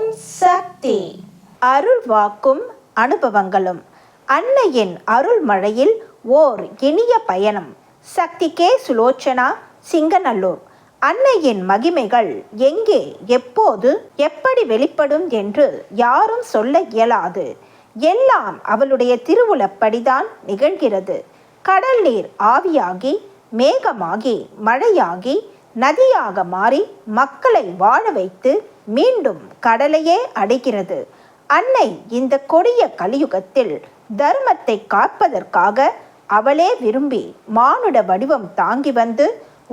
ஓம் சக்தி. அருள் வாக்கும் அனுபவங்களும். அன்னையின் அருள் மழையில் ஓர் இனிய பயணம். சக்தி கே. சுலோச்சனா, சிங்கநல்லூர். அன்னையின் மகிமைகள் எங்கே, எப்போது, எப்படி வெளிப்படும் என்று யாரும் சொல்ல இயலாது. எல்லாம் அவளுடைய திருவுளப்படிதான் நிகழ்கிறது. கடல் நீர் ஆவியாகி, மேகமாகி, மழையாகி, நதியாக மாறி மக்களை வாழ வைத்து மீண்டும் கடலையே அடைகிறது. அன்னை இந்த கொடிய கலியுகத்தில் தர்மத்தை காப்பதற்காக அவளே விரும்பி மானுட வடிவம் தாங்கி வந்து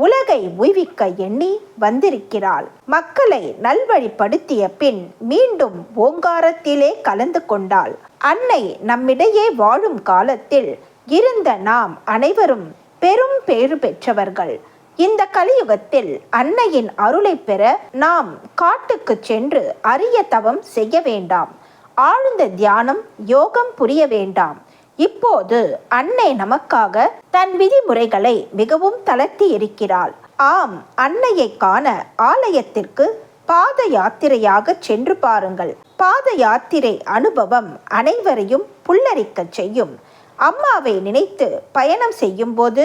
உலகை உய்விக்க எண்ணி வந்திருக்கிறாள். மக்களை நல்வழிப்படுத்திய பின் மீண்டும் ஓங்காரத்திலே கலந்து கொண்டாள். அன்னை நம்மிடையே வாழும் காலத்தில் இருந்த நாம் அனைவரும் பெரும் பேறு பெற்றவர்கள். இந்த கலியுகத்தில் அன்னையின் அருளை பெற நாம் காட்டுக்கு சென்று அரிய தவம் செய்ய வேண்டாம். ஆழ்ந்த தியானம், யோகம் புரிய வேண்டாம். இப்போது அன்னை நமக்காக தன் விதிமுறைகளை மிகவும் தளர்த்தி இருக்கிறாள். ஆம், அன்னையை காண ஆலயத்திற்கு பாத யாத்திரையாக சென்று பாருங்கள். பாத யாத்திரை அனுபவம் அனைவரையும் புல்லரிக்க செய்யும். அம்மாவை நினைத்து பயணம் செய்யும் போது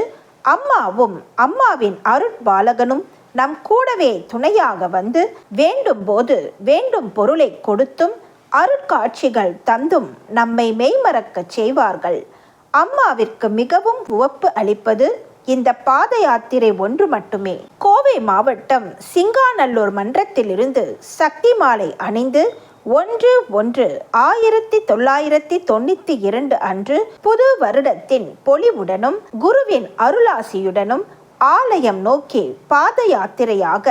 அம்மாவும் அம்மாவின் அருட்பாலகனும் நம் கூடவே துணையாக வந்து வேண்டும் போது வேண்டும் பொருளை கொடுத்தும் அருட்காட்சிகள் தந்தும் நம்மை மெய்மறக்க செய்வார்கள். அம்மாவிற்கு மிகவும் உவப்பு அளிப்பது இந்த பாத யாத்திரை ஒன்று மட்டுமே. கோவை மாவட்டம் சிங்காநல்லூர் மன்றத்திலிருந்து சக்தி மாலை அணிந்து 1/1/1992 அன்று புது வருடத்தின் பொலிவுடனும் குருவின் அருளாசியுடனும் ஆலயம் நோக்கி பாத யாத்திரையாக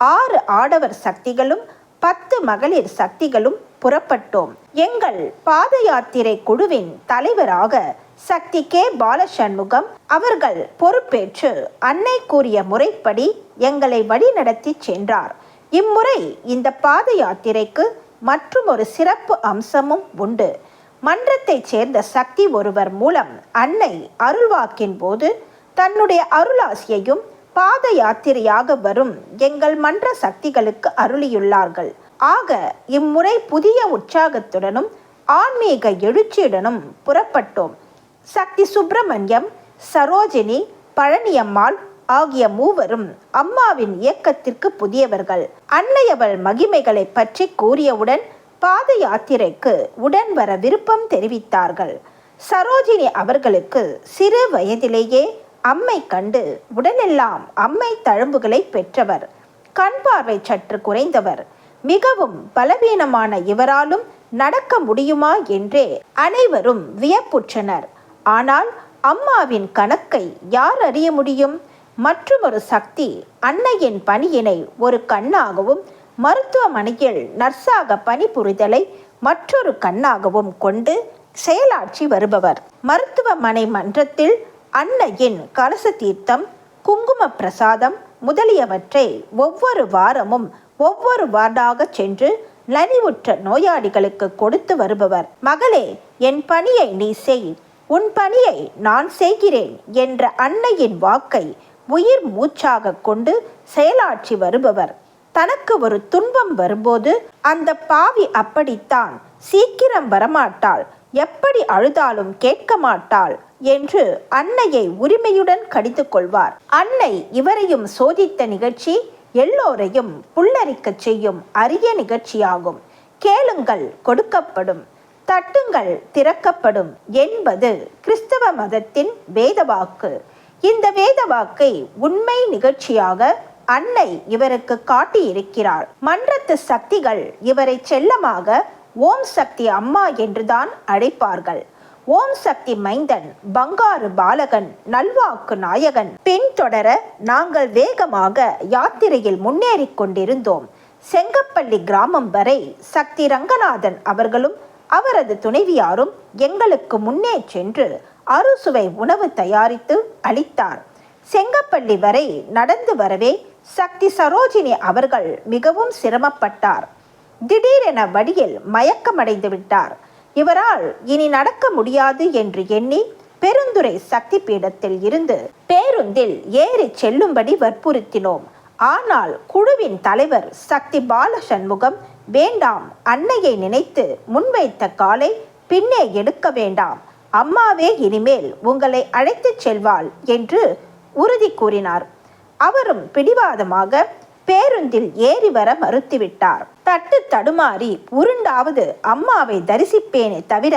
6 ஆடவர் சக்திகளும் 10 மகளிர் சக்திகளும் புறப்பட்டோம். எங்கள் பாத யாத்திரை குழுவின் தலைவராக சக்தி கே. பாலசண்முகம் அவர்கள் பொறுப்பேற்று அன்னை கூறிய முறைப்படி எங்களை வழிநடத்தி சென்றார். இம்முறை இந்த பாத யாத்திரைக்கு மற்றும் ஒரு சிறப்பு அம்சமும் உண்டு. மன்றத்தைச் சேர்ந்த சக்தி ஒருவர் மூலம் அன்னை அருள்வாக்கின் போது தன்னுடைய அருளாசியையும் பாத யாத்திரையாக வரும் எங்கள் மன்ற சக்திகளுக்கு அருளியுள்ளார்கள். ஆக இம்முறை புதிய உற்சாகத்துடனும் ஆன்மீக எழுச்சியுடனும் புறப்பட்டோம். சக்தி சுப்பிரமணியம், சரோஜினி, பழனியம்மாள் ஆகிய மூவரும் அம்மாவின் இயக்கத்திற்கு புதியவர்கள். அன்னையவள் மகிமைகளை பற்றி கூறியவுடன் பாத யாத்திரைக்கு உடன் வர விருப்பம் தெரிவித்தார்கள். சரோஜினி அவர்களுக்கு சிறு வயதிலேயே அம்மை கண்டு உடனெல்லாம் அம்மை தழும்புகளை பெற்றவர். கண் பார்வை சற்று குறைந்தவர். மிகவும் பலவீனமான இவராலும் நடக்க முடியுமா என்றே அனைவரும் வியப்புற்றனர். ஆனால் அம்மாவின் கணக்கை யார் அறிய முடியும்? மற்றொரு சக்தி அன்னையின் பணியினை ஒரு கண்ணாகவும் மருத்துவமனையில் நர்ஸாக பணிபுரிதலை மற்றொரு கண்ணாகவும் கொண்டு செயலாற்றி வருபவர். மருத்துவமனை மன்றத்தில் அன்னையின் கலச தீர்த்தம், குங்கும பிரசாதம் முதலியவற்றை ஒவ்வொரு வாரமும் ஒவ்வொரு வார்டாக சென்று நலிவுற்ற நோயாளிகளுக்கு கொடுத்து வருபவர். மகளே, என் பணியை நீ செய், உன் பணியை நான் செய்கிறேன் என்ற அன்னையின் வாக்கை உயிர் மூச்சாக கொண்டு செயலாற்றி வருபவர். தனக்கு ஒரு துன்பம் வரும்போது அந்த பாவி அப்படித்தான், சீக்கிரம் வரமாட்டாள், எப்படி அழுதாலும் கேட்க மாட்டாள் என்று அன்னையை உரிமையுடன் கடிந்து கொள்வார். அன்னை இவரையும் சோதித்த நிகழ்ச்சி எல்லோரையும் புல்லரிக்க செய்யும் அரிய நிகழ்ச்சியாகும். கேளுங்கள், கொடுக்கப்படும், தட்டுங்கள், திறக்கப்படும் என்பது கிறிஸ்தவ மதத்தின் வேதவாக்கு. இந்த வேதவாக்கை உண்மை நிகழ்ச்சியாக அன்னை இவருக்கு காட்டியிருக்கிறார். மன்றத்து சக்திகள் இவரை செல்லமாக ஓம் சக்தி அம்மா என்றுதான் அழைப்பார்கள். ஓம் சக்தி மைந்தன், பங்காரு பாலகன், நல்வாக்கு நாயகன் பின்தொடர நாங்கள் வேகமாக யாத்திரையில் முன்னேறி கொண்டிருந்தோம். செங்கப்பள்ளி கிராமம் வரை சக்தி ரங்கநாதன் அவர்களும் அவரது துணைவியாரும் எங்களுக்கு முன்னே சென்று அறுசுவை உணவு தயாரித்து அளித்தார். செங்கப்பள்ளி வரை நடந்து வரவே சக்தி சரோஜினி அவர்கள் மிகவும் சிரமப்பட்டார். திடீரென வழியில் மயக்கமடைந்து விட்டார். இவரால் இனி நடக்க முடியாது என்று எண்ணி பெருந்துறை சக்தி பீடத்தில் இருந்து பேருந்தில் ஏறி செல்லும்படி வற்புறுத்தினோம். ஆனால் குழுவின் தலைவர் சக்தி பாலசண்முகம் வேண்டாம், அன்னையை நினைத்து முன்வைத்த காலை பின்னே எடுக்க வேண்டாம், அம்மாவே இனிமேல் உங்களை அழைத்துச் செல்வாள் என்று உறுதி கூறினார். அவரும் பிடிவாதமாக பேருந்தில் ஏறி வர மறுத்துவிட்டார். தட்டு தடுமாறி உருண்டாவது அம்மாவை தரிசிப்பேனே தவிர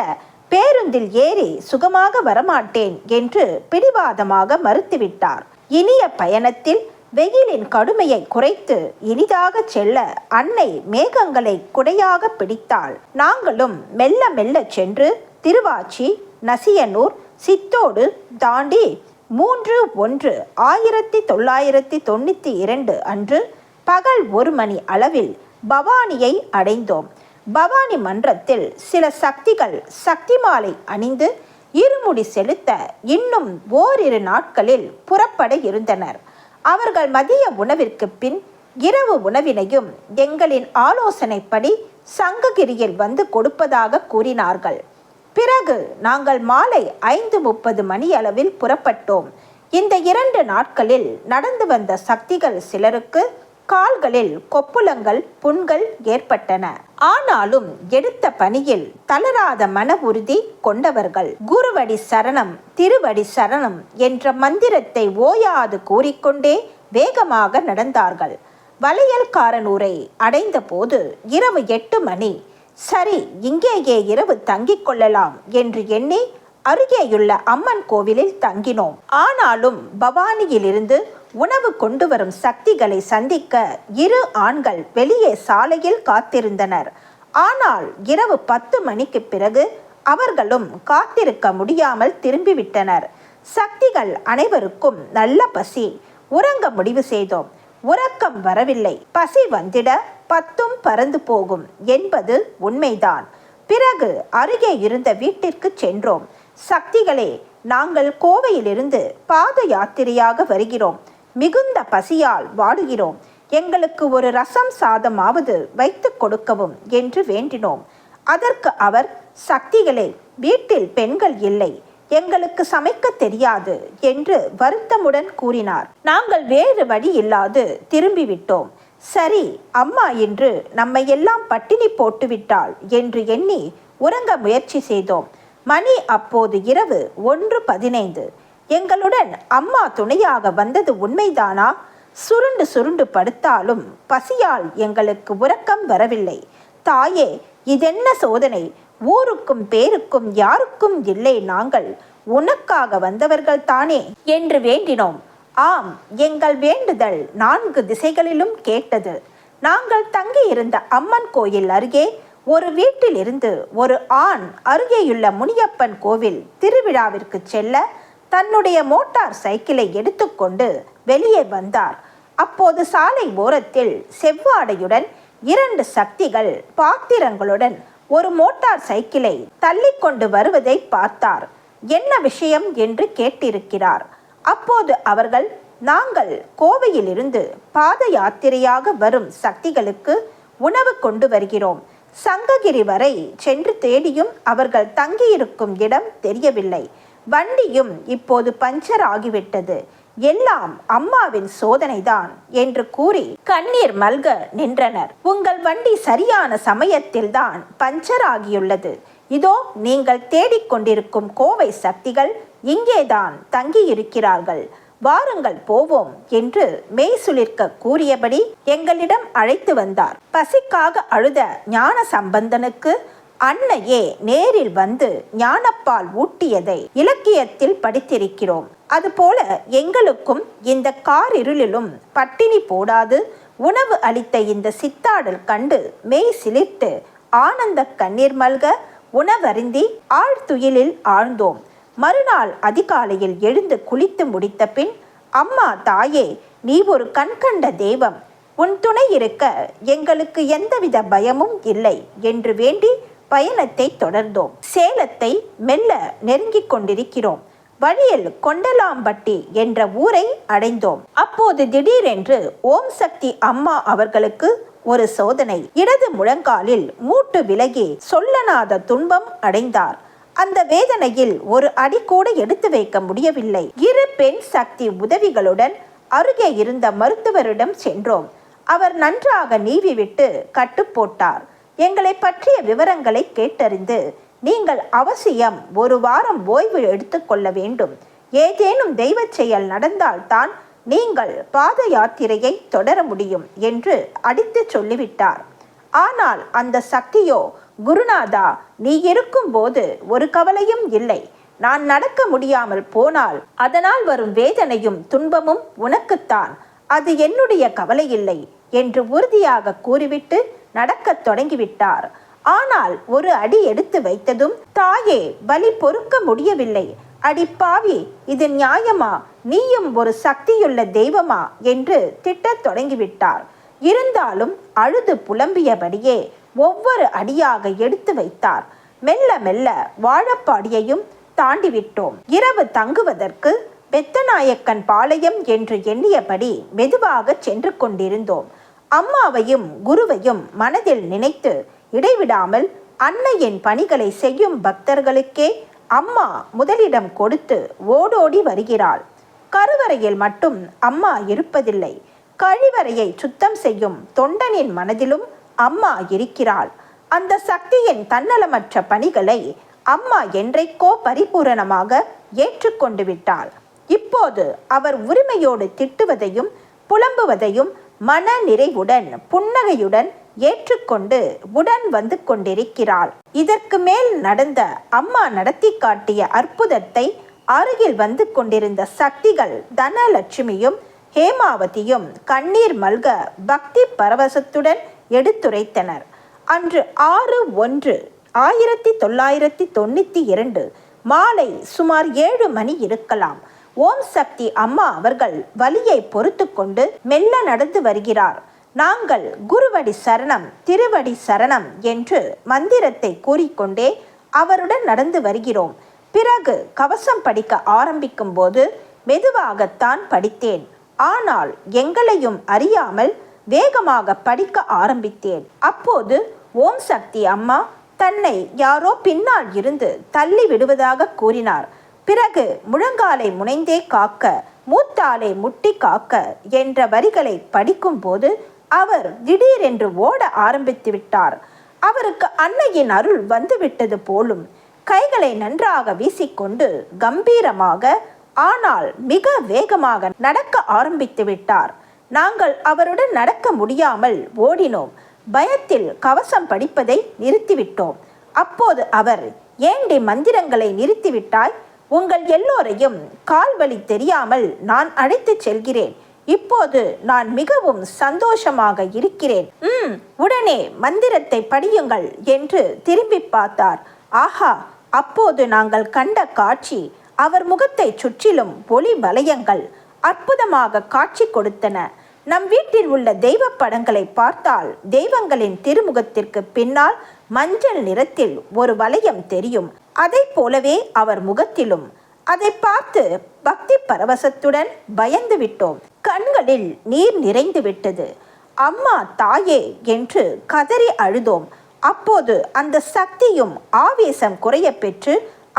பேருந்தில் ஏறி சுகமாக வரமாட்டேன் என்று பிடிவாதமாக மறுத்துவிட்டார். இனிய பயணத்தில் வெயிலின் கடுமையை குறைத்து இனிதாக செல்ல அன்னை மேகங்களை குடையாக பிடித்தாள். நாங்களும் மெல்ல மெல்ல சென்று திருவாச்சி, நசியனூர், சித்தோடு தாண்டி 3/1/1992 அன்று பகல் 1 மணி அளவில் பவானியை அடைந்தோம். பவானி மன்றத்தில் சில சக்திகள் சக்தி மாலை அணிந்து இருமுடி செலுத்த இன்னும் ஓரிரு நாட்களில் புறப்பட இருந்தனர். அவர்கள் மதிய உணவிற்கு பின் இரவு உணவினையும் எங்களின் ஆலோசனைப்படி சங்ககிரியில் வந்து கொடுப்பதாக கூறினார்கள். பிறகு நாங்கள் மாலை 5:30 மணி அளவில் புறப்பட்டோம். இந்த 2 நாட்களில் நடந்து வந்த சக்திகள் சிலருக்கு கால்களில் கொப்புளங்கள், புண்கள் ஏற்பட்டன. ஆனாலும் எடுத்த பணியில் தளராத மன உறுதி கொண்டவர்கள் குருவடி சரணம், திருவடி சரணம் என்ற மந்திரத்தை ஓயாது கூறிக்கொண்டே வேகமாக நடந்தார்கள். வளையல்காரனூரை அடைந்த போது இரவு 8 மணி. சரி, இங்கேயே இரவு தங்கிக் கொள்ளலாம் என்று எண்ணி அருகேயுள்ள அம்மன் கோவிலில் தங்கினோம். ஆனாலும் பவானியிலிருந்து உணவு கொண்டு வரும் சக்திகளை சந்திக்க 2 ஆண்கள் வெளியே சாலையில் காத்திருந்தனர். ஆனால் இரவு 10 மணிக்கு பிறகு அவர்களும் காத்திருக்க முடியாமல் திரும்பிவிட்டனர். சக்திகள் அனைவருக்கும் நல்ல பசி. உறங்க முடிவு செய்தோம். உறக்கம் வரவில்லை. பசி வந்திட 10ம் பறந்து போகும் என்பது உண்மைதான். பிறகு அருகே இருந்த வீட்டிற்கு சென்றோம். சக்திகளே, நாங்கள் கோவையிலிருந்து பாத யாத்திரையாக வருகிறோம். மிகுந்த பசியால் வாடுகிறோம். எங்களுக்கு ஒரு ரசம் சாதமாவது வைத்து கொடுக்கவும் என்று வேண்டினோம். அதற்கு அவர், சக்திகளே, வீட்டில் பெண்கள் இல்லை, எங்களுக்கு சமைக்க தெரியாது என்று வருத்தமுடன் கூறினார். நாங்கள் வேறு வழி இல்லாது திரும்பிவிட்டோம். சரி, அம்மா இன்று நம்மை எல்லாம் பட்டினி போட்டுவிட்டாள் என்று எண்ணி உறங்க முயற்சி செய்தோம். மணி அப்போது இரவு 1:15. எங்களுடன் அம்மா துணையாக வந்தது உண்மைதானா? சுருண்டு சுருண்டு படுத்தாலும் பசியால் எங்களுக்கு உறக்கம் வரவில்லை. தாயே, இதென்ன சோதனை? ஊருக்கும் பேருக்கும் யாருக்கும் இல்லை, நாங்கள் உனக்காக வந்தவர்கள் தானே என்று வேண்டினோம். ஆம், எங்கள் வேண்டுதல் 4 திசைகளிலும் கேட்டது. நாங்கள் தங்கியிருந்த அம்மன் கோயில் அருகே ஒரு வீட்டில் இருந்து ஒரு ஆண் அருகேயுள்ள முனியப்பன் கோவில் திருவிழாவிற்கு செல்ல தன்னுடைய மோட்டார் சைக்கிளை எடுத்துக்கொண்டு வெளியே வந்தார். அப்போது சாலை ஓரத்தில் செவ்வாடையுடன் 2 சக்திகள் பாத்திரங்களுடன் ஒரு மோட்டார் சைக்கிளை தள்ளி கொண்டு வருவதை பார்த்தார். என்ன விஷயம் என்று கேட்டிருக்கிறார். அப்போது அவர்கள், நாங்கள் கோவையிலிருந்து பாத யாத்திரையாக வரும் சக்திகளுக்கு உணவு கொண்டு வருகிறோம். சங்ககிரி வரை சென்று தேடியும் அவர்கள் தங்கியிருக்கும் இடம் தெரியவில்லை. வண்டியும் இப்போது பஞ்சர் ஆகிவிட்டது. எல்லாம் அம்மாவின் சோதனைதான் என்று கூறி கண்ணீர் மல்க நின்றனர். உங்கள் வண்டி சரியான சமயத்தில்தான் பஞ்சர் ஆகியுள்ளது. இதோ நீங்கள் தேடிக்கொண்டிருக்கும் கோவை சக்திகள் இங்கேதான் தங்கியிருக்கிறார்கள். வாருங்கள் போவோம் என்று மெய்சுளிர்க்க கூறியபடி எங்களிடம் அழைத்து வந்தார். பசிக்காக அழுத ஞான சம்பந்தனுக்கு அன்னையே நேரில் வந்து ஞானப்பால் ஊட்டியதை இலக்கியத்தில் படித்திருக்கிறோம். அதுபோல எங்களுக்கும் இந்த காரிருளிலும் பட்டினி போடாது உணவு அளித்த இந்த சித்தாடல் கண்டு மெய் சிலிர்த்து ஆனந்த கண்ணீர் மல்க உணவருந்தி ஆழ்துயிலில் ஆழ்ந்தோம். மறுநாள் அதிகாலையில் எழுந்து குளித்து முடித்த பின், அம்மா தாயே, நீ ஒரு கண்கண்ட தெய்வம், உன் துணை இருக்க எங்களுக்கு எந்தவித பயமும் இல்லை என்று வேண்டி பயணத்தை தொடர்ந்தோம். சேலத்தை மெல்ல நெருங்கிக் கொண்டிருக்கிறோம். வழியில் கொண்டலாம்பட்டி என்ற ஊரை அடைந்தோம். அப்போது திடீரென்று ஓம் சக்தி அம்மா அவர்களுக்கு ஒரு சோதனை. இடது முழங்காலில் மூட்டு விலகி சொல்லனாத துன்பம் அடைந்தார். அந்த வேதனையில் ஒரு அடி கூட எடுத்து வைக்க முடியவில்லை. 2 பெண் சக்தி உதவிகளுடன் அருகே இருந்த மருத்துவரிடம் சென்றோம். அவர் நன்றாக நீவிவிட்டு கட்டுப்போட்டார். எங்களை பற்றிய விவரங்களை கேட்டறிந்து நீங்கள் அவசியம் ஒரு வாரம் ஓய்வு எடுத்துக்கொள்ள வேண்டும். ஏதேனும் தெய்வ செயல் நடந்தால்தான் நீங்கள் பாத யாத்திரையை தொடர முடியும் என்று அடித்து சொல்லிவிட்டார். ஆனால் அந்த சக்தியோ, குருநாதா, நீ இருக்கும்போது ஒரு கவலையும் இல்லை. நான் நடக்க முடியாமல் போனால் அதனால் வரும் வேதனையும் துன்பமும் உனக்குத்தான், அது என்னுடைய கவலை இல்லை என்று உறுதியாக கூறிவிட்டு நடக்கத் தொடங்கிவிட்டார். ஆனால் ஒரு அடி எடுத்து வைத்ததும், தாயே, வலி பொறுக்க முடியவில்லை, அடிப்பாவி, இது நியாயமா, நீயும் ஒரு சக்தியுள்ள தெய்வமா என்று திட்டத் தொடங்கிவிட்டார். இருந்தாலும் அழுது புலம்பியபடியே ஒவ்வொரு அடியாக எடுத்து வைத்தார். மெல்ல மெல்ல வாழப்பாடியையும் தாண்டிவிட்டோம். இரவு தங்குவதற்கு பெத்தநாயக்கன் பாளையம் என்று எண்ணியபடி மெதுவாக சென்று கொண்டிருந்தோம். அம்மாவையும் குருவையும் மனதில் நினைத்து இடைவிடாமல் அன்னையின் பணிகளை செய்யும் பக்தர்களுக்கே அம்மா முதலிடம் கொடுத்து ஓடோடி வருகிறாள். கருவறையில் மட்டும் அம்மா இருப்பதில்லை. கழிவறையை சுத்தம் செய்யும் தொண்டனின் மனதிலும் அம்மா இருக்கிறாள். அந்த சக்தியின் தன்னலமற்ற பணிகளை அம்மா என்றைக்கோ பரிபூரணமாக ஏற்றுக்கொண்டு விட்டாள். இப்போது அவர் உரிமையோடு திட்டுவதையும் புலம்புவதையும் மன நிறைவுடன் புன்னகையுடன் ஏற்றுக்கொண்டு உடன் வந்து கொண்டிருக்கிறாள். இதற்கு மேல் நடந்த அம்மா நடத்தி காட்டிய அற்புதத்தை அருகில் வந்து கொண்டிருந்த சக்திகள் தனலட்சுமியும் ஹேமாவதியும் கண்ணீர் மல்க பக்தி பரவசத்துடன் எடுத்துரைத்தனர். அன்று 6/1/1992 மாலை சுமார் 7 மணி இருக்கலாம். ஓம் சக்தி அம்மா அவர்கள் வலியை பொறுத்து கொண்டு மெல்ல நடந்து வருகிறார். நாங்கள் குருவடி சரணம், திருவடி சரணம் என்று மந்திரத்தை கூறிக்கொண்டே அவருடன் நடந்து வருகிறோம். பிறகு கவசம் படிக்க ஆரம்பிக்கும் போது மெதுவாகத்தான் படித்தேன். ஆனால் எங்களையும் அறியாமல் வேகமாக படிக்க ஆரம்பித்தேன். அப்போது ஓம் சக்தி அம்மா தன்னை யாரோ பின்னால் இருந்து தள்ளி விடுவதாக கூறினார். பிறகு முழங்காலை முனைந்தே காக்க, மூத்தாலை முட்டி காக்க என்ற வரிகளை படிக்கும்போது அவர் திடீரென்று ஓட ஆரம்பித்து விட்டார். அவருக்கு அன்னையின் அருள் வந்துவிட்டது போலும். கைகளை நன்றாக வீசிக்கொண்டு கம்பீரமாக, ஆனால் மிக வேகமாக நடக்க ஆரம்பித்து விட்டார். நாங்கள் அவருடன் நடக்க முடியாமல் ஓடினோம். பயத்தில் கவசம் படிப்பதை நிறுத்திவிட்டோம். அப்போது அவர், ஏண்டி மந்திரங்களை நிறுத்திவிட்டாய்? உங்கள் எல்லோரையும் கால்வலி தெரியாமல் நான் அழைத்து செல்கிறேன். இப்போது நான் மிகவும் சந்தோஷமாக இருக்கிறேன். உடனே மந்திரத்தை படியுங்கள் என்று திரும்பி பார்த்தார். ஆஹா! அப்போது நாங்கள் கண்ட காட்சி, அவர் முகத்தை சுற்றிலும் ஒளி வலயங்கள் அற்புதமாக காட்சி கொடுத்தன. நம் வீட்டில் உள்ள தெய்வ படங்களை பார்த்தால் தெய்வங்களின் திருமுகத்திற்கு பின்னால் மஞ்சள் நிறத்தில் ஒரு வலயம் தெரியும். அதை போலவே அவர் முகத்திலும். அதை பார்த்து பக்தி பரவசத்துடன் பயந்து விட்டோம். கண்களில் நீர் நிறைந்து விட்டது. அம்மா, தாயே என்று கதறி அழுதோம். அப்போது அந்த சக்தியும் ஆவேசம் குறைய பெற்று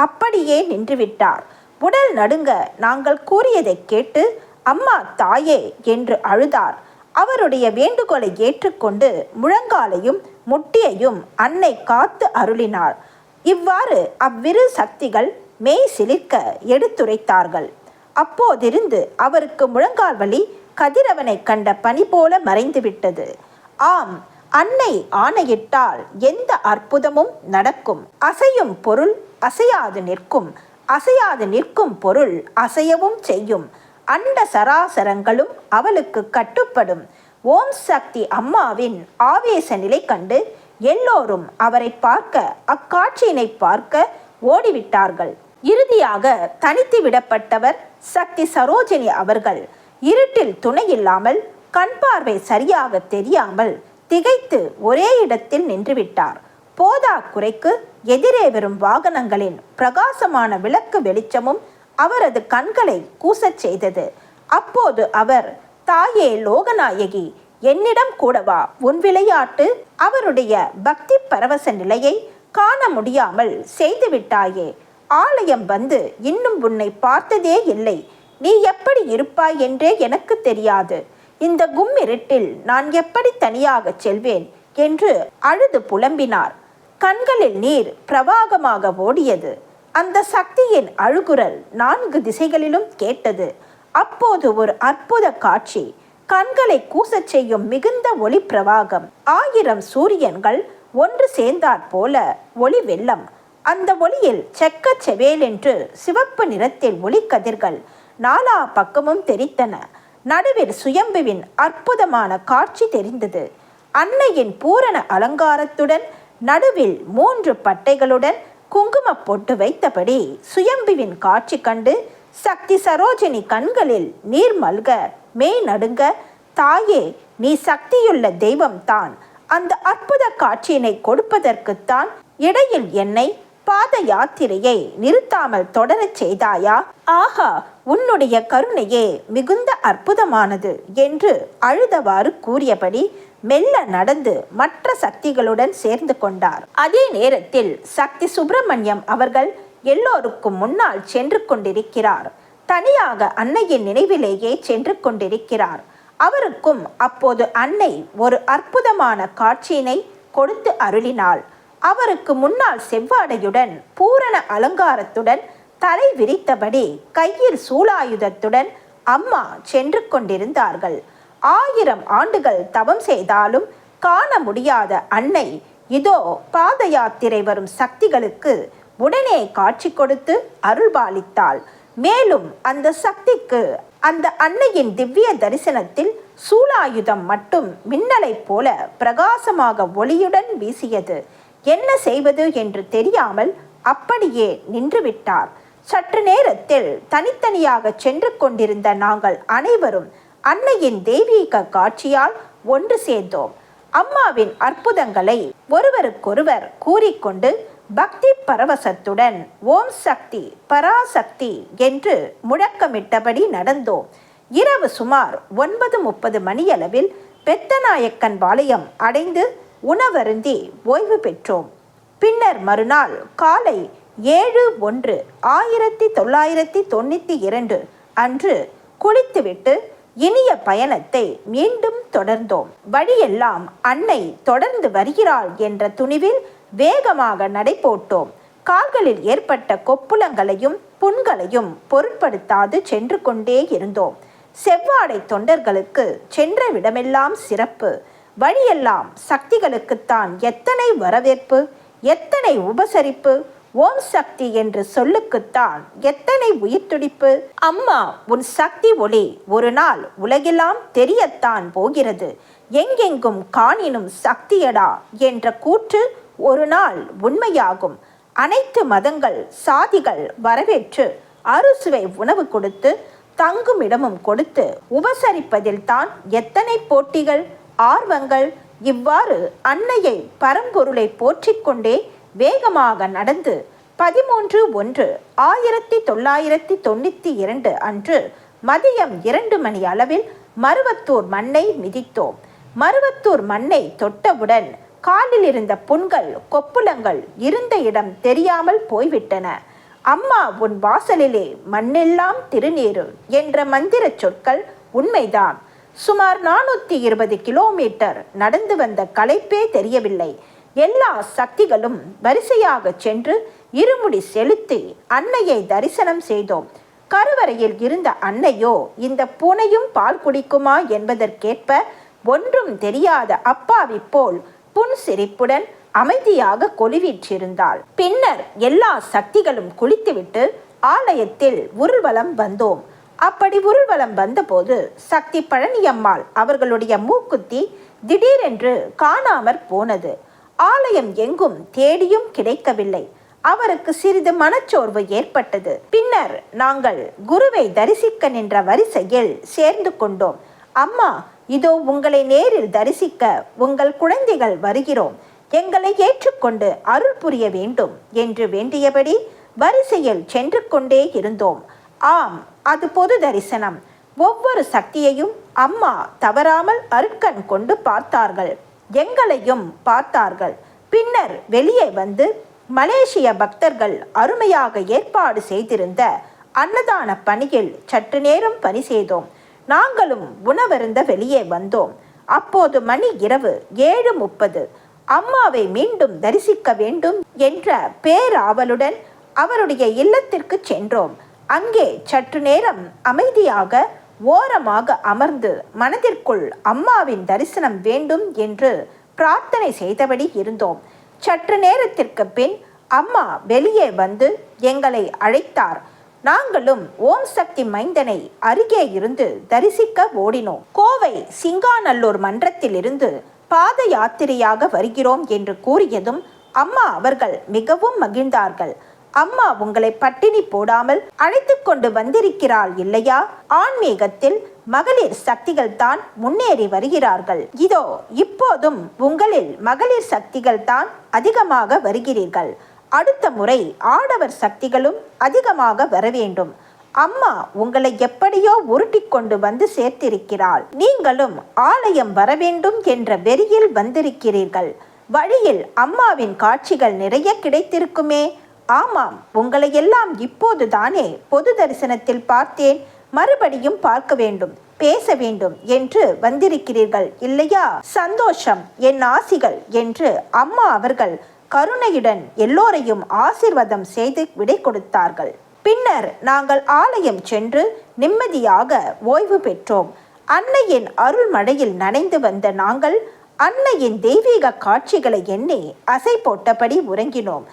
அப்படியே நின்றுவிட்டார். உடல் நடுங்க நாங்கள் கூறியதை கேட்டு அம்மா, தாயே என்று அழுதார். அவருடைய வேண்டுகோளை ஏற்றுக்கொண்டு முழங்காலையும் முட்டியையும் அன்னை காத்து அருளினார். இவ்வாறு அவ்விரு சக்திகள் மெய் சிலிர்க்க எடுத்துரைத்தார்கள். அப்போதிருந்து அவருக்கு முழங்கால் வலி கதிரவனை கண்ட பனி போல மறைந்துவிட்டது. ஆம், அன்னை ஆணையிட்டால் எந்த அற்புதமும் நடக்கும். அசையும் பொருள் அசையாது நிற்கும், அசையாது நிற்கும் பொருள் அசையவும் செய்யும். அண்ட சராசரங்களும் அவளுக்கு கட்டுப்படும். ஓம் சக்தி அம்மாவின் ஆவேச நிலை கண்டு எல்லோரும் அவரை பார்க்க, அக்காட்சியினை பார்க்க ஓடிவிட்டார்கள். இறுதியாக தனித்து விடப்பட்டவர் சக்தி சரோஜினி அவர்கள். இருட்டில் துணையில்லாமல், கண் பார்வை சரியாக தெரியாமல் திகைத்து ஒரே இடத்தில் நின்றுவிட்டார். போதா குறைக்கு எதிரே வரும் வாகனங்களின் பிரகாசமான விளக்கு வெளிச்சமும் அவரது கண்களை கூசச் செய்தது. அப்போது அவர், தாயே லோகநாயகி, என்னிடம் கூடவா உன் விளையாட்டு? அவருடைய பக்தி பரவச நிலையை காண முடியாமல் செய்துவிட்டாயே. ஆலயம் வந்து இன்னும் உன்னை பார்த்ததே இல்லை. நீ எப்படி இருப்பாய் என்றே எனக்கு தெரியாது. இந்த கும்மிருட்டில் நான் எப்படி தனியாக செல்வேன் என்று அழுது புலம்பினார். கண்களில் நீர் பிரவாகமாக ஓடியது. அந்த சக்தியின் அழுகுரல் 4 திசைகளிலும் கேட்டது. அப்போது ஒரு அற்புத காட்சி. கண்களை கூசச் செய்யும் மிகுந்த ஒளி பிரவாகம். 1000 சூரியன்கள் ஒன்று சேர்ந்தாற் போல ஒளி வெள்ளம். அந்த ஒளியில் செக்க செவேலென்று சிவப்பு நிறத்தில் ஒளிக்கதிர்கள் 4 பக்கமும் தெரித்தன. நடுவில் சுயம்புவின் அற்புதமான காட்சி தெரிந்தது. அன்னையின் பூரண அலங்காரத்துடன் நடுவில் 3 பட்டைகளுடன் குங்கும பொட்டு வைத்தபடி சுயம்புவின் காட்சி கண்டு சக்தி சரோஜினி கண்களில் நீர் மல்க, மெய் நடுங்க, தாயே, நீ சக்தியுள்ள தெய்வம்தான். அந்த அற்புத காட்சியினை கொடுப்பதற்குத்தான் இடையில் என்னை பாத யாத்திரையை நிறுத்தாமல் தொடரச் செய்தாயா? ஆஹா, உன்னுடைய கருணையே மிகுந்த அற்புதமானது என்று அழுதவாறு கூறியபடி மெல்ல நடந்து மற்ற சக்திகளுடன் சேர்ந்து கொண்டார். அதே நேரத்தில் சக்தி சுப்பிரமணியம் அவர்கள் எல்லோருக்கும் முன்னால் சென்று கொண்டிருக்கிறார். தனியாக அன்னையின் நினைவிலேயே சென்று கொண்டிருக்கிறார். அவருக்கும் அப்போது அன்னை ஒரு அற்புதமான காட்சியினை கொடுத்து அருளினாள். அவருக்கு முன்னால் செவ்வாடையுடன் பூரண அலங்காரத்துடன் தலை விரித்தபடி கையில் சூலாயுதத்துடன் அம்மா சென்று கொண்டிருந்தார்கள். 1000 ஆண்டுகள் தவம் செய்தாலும் காண முடியாத அன்னை இதோ பாத யாத்திரை வரும் சக்திகளுக்கு உடனே காட்சி கொடுத்து அருள்பாலித்தாள். மேலும் அந்த சக்திக்கு அந்த அன்னையின் திவ்ய தரிசனத்தில் சூலாயுதம் மட்டும் மின்னலை போல பிரகாசமாக ஒளியுடன் வீசியது. என்ன செய்வது என்று தெரியாமல் அப்படியே நின்றுவிட்டார். சற்று நேரத்தில் தனித்தனியாக சென்று கொண்டிருந்த நாங்கள் அனைவரும் அன்னையின் தெய்வீக காட்சியால் ஒன்று சேர்ந்தோம். அம்மாவின் அற்புதங்களை ஒருவருக்கொருவர் கூறிக்கொண்டு பக்தி பரவசத்துடன் ஓம் சக்தி பராசக்தி என்று முழக்கமிட்டபடி நடந்தோம். இரவு சுமார் 9:30 மணியளவில் பெத்தநாயக்கன் பாளையம் அடைந்து உணவருந்தி ஓய்வு பெற்றோம். பின்னர் மறுநாள் காலை 7/1/1992 அன்று குளித்துவிட்டு இனிய பயணத்தை மீண்டும் தொடர்ந்தோம். வழியெல்லாம் அன்னை தொடர்ந்து வருகிறாள் என்ற துணிவில் வேகமாக நடை போட்டோம். கால்களில் ஏற்பட்ட கொப்புளங்களையும் புண்களையும் பொருட்படுத்தாது சென்று கொண்டே இருந்தோம். செவ்வாடை தொண்டர்களுக்கு சென்ற விடமெல்லாம் சிறப்பு. வழியெல்லாம் சக்திகளுக்குத்தான் எத்தனை வரவேற்பு, எத்தனை உபசரிப்பு. ஓம் சக்தி என்று சொல்லுக்குத்தான் எத்தனை உயிர் துடிப்பு. அம்மா, உன் சக்தி ஒளி ஒரு நாள் உலகெல்லாம் தெரியத்தான் போகிறது. எங்கெங்கும் காணினும் சக்தியடா என்ற கூற்று ஒரு நாள் உண்மையாகும். அனைத்து மதங்கள் சாதிகள் வரவேற்று அறுசுவை உணவு கொடுத்து தங்கும் இடமும் கொடுத்து உபசரிப்பதில் தான் எத்தனை போட்டிகள், ஆர்வங்கள். இவ்வாறு அன்னையை பரம்பொருளை போற்றிக்கொண்டே வேகமாக நடந்து 13/1/1992 அன்று மதியம் 2 மணி அளவில் மருவத்தூர் மண்ணை மிதித்தோம். மருவத்தூர் மண்ணை தொட்டவுடன் காலில் இருந்த புண்கள் கொப்புளங்கள் இருந்த இடம் தெரியாமல் போய்விட்டன. அம்மா, உன் வாசலிலே மண்ணெல்லாம் திருநீரு என்ற மந்திர சொற்கள் உண்மைதான். சுமார் 420 கிலோமீட்டர் நடந்து வந்த களைப்பே தெரியவில்லை. எல்லா சக்திகளும் வரிசையாக சென்று இருமுடி செலுத்தி அன்னையை தரிசனம் செய்தோம். கருவறையில் இருந்த அன்னையோ இந்த பூனையும் பால் குடிக்குமா என்பதற்கேற்ப ஒன்றும் தெரியாத அப்பாவி போல் புன்சிரிப்புடன் அமைதியாக கொலுவீற்றிருந்தாள். பின்னர் எல்லா சக்திகளும் குளித்துவிட்டு ஆலயத்தில் ஊர்வலம் வந்தோம். அப்படி ஊர்வலம் வந்தபோது சக்தி பழனியம்மாள் அவர்களுடைய மூக்குத்தி திடீரென்று காணாமற் போனது. ஆலயம் எங்கும் தேடியும் கிடைக்கவில்லை. அவருக்கு சிறிது மனச்சோர்வு ஏற்பட்டது. பின்னர் நாங்கள் குருவை தரிசிக்க நின்ற வரிசையில் சேர்ந்து கொண்டோம். அம்மா, இதோ உங்களை நேரில் தரிசிக்க உங்கள் குழந்தைகள் வருகிறோம். எங்களை ஏற்றுக்கொண்டு அருள் புரிய வேண்டும் என்று வேண்டியபடி வரிசையில் சென்று கொண்டே இருந்தோம். ஆம், அது பொது தரிசனம். ஒவ்வொரு சக்தியையும் அம்மா தவறாமல் அருட்கண் கொண்டு பார்த்தார்கள். எங்களையும் பார்த்தார்கள். பின்னர் வெளியே வந்து மலேசிய பக்தர்கள் அருமையாக ஏற்பாடு செய்திருந்த அன்னதான பணியில் சற்று நேரம் பணி செய்தோம். நாங்களும் உணவருந்த வெளியே வந்தோம். அப்போது மணி இரவு 7:30. அம்மாவை மீண்டும் தரிசிக்க வேண்டும் என்ற பேராவலுடன் அவருடைய இல்லத்திற்கு சென்றோம். அங்கே சற்று நேரம் அமைதியாக ஓரமாக அமர்ந்து மனதிற்குள் அம்மாவின் தரிசனம் வேண்டும் என்று பிரார்த்தனை செய்தபடி இருந்தோம். சற்று நேரத்திற்கு பின் அம்மா வெளியே வந்து எங்களை அழைத்தார். நாங்களும் ஓம் சக்தி மைந்தனை அருகே இருந்து தரிசிக்க ஓடினோம். கோவை சிங்காநல்லூர் மன்றத்திலிருந்து பாத யாத்திரையாக வருகிறோம் என்று கூறியதும் அம்மா அவர்கள் மிகவும் மகிழ்ந்தார்கள். அம்மா உங்களை பட்டினி போடாமல் அழைத்து கொண்டு வந்திருக்கிறாள் இல்லையா? ஆன்மீகத்தில் மகளிர் சக்திகள் தான் முன்னேறி வருகிறார்கள். இதோ இப்போதும் உங்களில் மகளிர் சக்திகள் தான் அதிகமாக வருகிறீர்கள். அடுத்த முறை ஆடவர் சக்திகளும் அதிகமாக வர வேண்டும். அம்மா உங்களை எப்படியோ உருட்டி கொண்டு வந்து சேர்த்திருக்கிறாள். நீங்களும் ஆலயம் வர வேண்டும் என்ற வெறியில் வந்திருக்கிறீர்கள். வழியில் அம்மாவின் காட்சிகள் நிறைய கிடைத்திருக்குமே. ஆமாம், உங்களை எல்லாம் இப்போதுதானே பொது தரிசனத்தில் பார்த்தேன். மறுபடியும் பார்க்க வேண்டும், பேச வேண்டும் என்று வந்திருக்கிறீர்கள் இல்லையா? சந்தோஷம், என் ஆசிகள் என்று அம்மா அவர்கள் கருணையுடன் எல்லோரையும் ஆசீர்வாதம் செய்து விடை கொடுத்தார்கள். பின்னர் நாங்கள் ஆலயம் சென்று நிம்மதியாக ஓய்வு பெற்றோம். அன்னையின் அருள் மழையில் நனைந்து வந்த நாங்கள் அன்னையின் தெய்வீக காட்சிகளை எண்ணி அசை போட்டபடி உறங்கினோம்.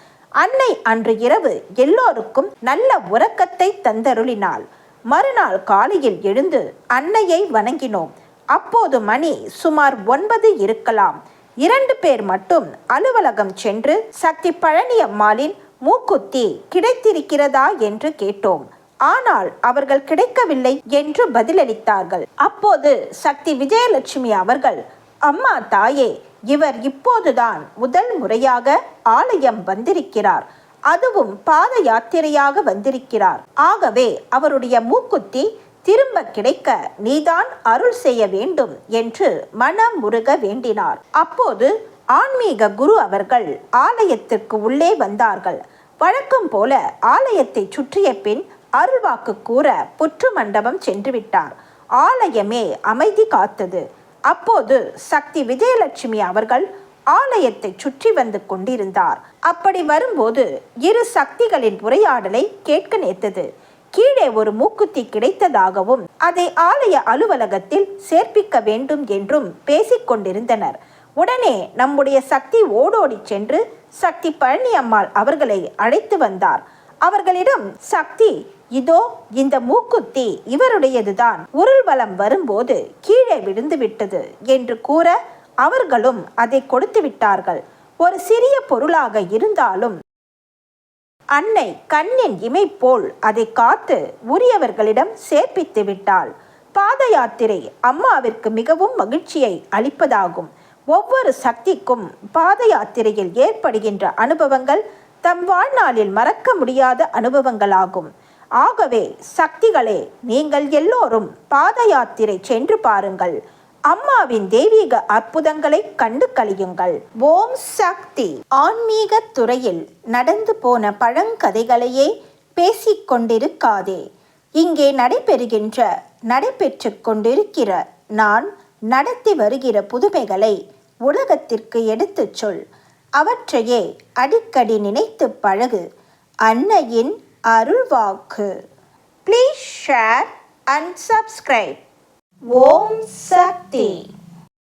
அன்னை அன்று இரவு எல்லோருக்கும் நல்ல உறக்கத்தை தந்தருளினாள். மறுநாள் காலையில் எழுந்து அன்னையை வணங்கினோம். அப்போது மணி சுமார் 9 இருக்கலாம். 2 பேர் மட்டும் அலுவலகம் சென்று சக்தி பழனி அம்மாளின் மூக்குத்தி கிடைத்திருக்கிறதா என்று கேட்டோம். ஆனால் அவர்கள் கிடைக்கவில்லை என்று பதிலளித்தார்கள். அப்போது சக்தி விஜயலட்சுமி அவர்கள், அம்மா தாயே, இவர் இப்போதுதான் முதல் முறையாக ஆலயம் வந்திருக்கிறார். அதுவும் பாத யாத்திரையாக வந்திருக்கிறார். ஆகவே அவருடைய மூக்குத்தி திரும்ப கிடைக்க நீதான் அருள் செய்ய வேண்டும் என்று மனம் முருக வேண்டினார். அப்போது ஆன்மீக குரு அவர்கள் ஆலயத்திற்கு உள்ளே வந்தார்கள். வழக்கம் போல ஆலயத்தை சுற்றிய பின் அருள்வாக்கு கூற புற்று மண்டபம் சென்று விட்டார். ஆலயமே அமைதி காத்தது. அப்போது சக்தி விஜயலட்சுமி அவர்கள் ஆலயத்தை சுற்றி வந்து கொண்டிருந்தார். அப்படி வரும்போது இரு சக்திகளின் உரையாடலை கேட்க நேர்த்தது. கீழே ஒரு மூக்குத்தி கிடைத்ததாகவும் அதை ஆலய அலுவலகத்தில் சேர்ப்பிக்க வேண்டும் என்றும் பேசிக்கொண்டிருந்தனர். உடனே நம்முடைய சக்தி ஓடோடி சென்று சக்தி பழனி அம்மாள் அவர்களை அழைத்து வந்தார். அவர்களிடம், சக்தி, இதோ இந்த மூக்குத்தி இவருடையதுதான், ஊர்வலம் வரும்போது கீழே விழுந்து விட்டது என்று கூற அவர்களும் அதை கொடுத்து விட்டார்கள். ஒரு சிறிய பொருளாக இருந்தாலும் அன்னை கண்ணின் இமை போல் அதை காத்து உரியவர்களிடம் சேர்ப்பித்து விட்டாள். பாத யாத்திரை அம்மாவிற்கு மிகவும் மகிழ்ச்சியை அளிப்பதாகும். ஒவ்வொரு சக்திக்கும் பாத யாத்திரையில் ஏற்படுகின்ற அனுபவங்கள் தம் வாழ்நாளில் மறக்க முடியாத அனுபவங்களாகும். ஆகவே சக்திகளே, நீங்கள் எல்லோரும் பாத யாத்திரை சென்று பாருங்கள். அம்மாவின் தெய்வீக அற்புதங்களை கண்டு கழியுங்கள். ஓம் சக்தி. ஆன்மீக துறையில் நடந்து போன பழங்கதைகளையே பேசிக்கொண்டிருக்காதே. இங்கே நடைபெற்று கொண்டிருக்கிற நான் நடத்தி வருகிற புதுமைகளை உலகத்திற்கு எடுத்துச் சொல். அவற்றையே அடிக்கடி நினைத்து பழகு. அன்னையின் அருள்வாக்கு. Please share and subscribe. Om Sakthi.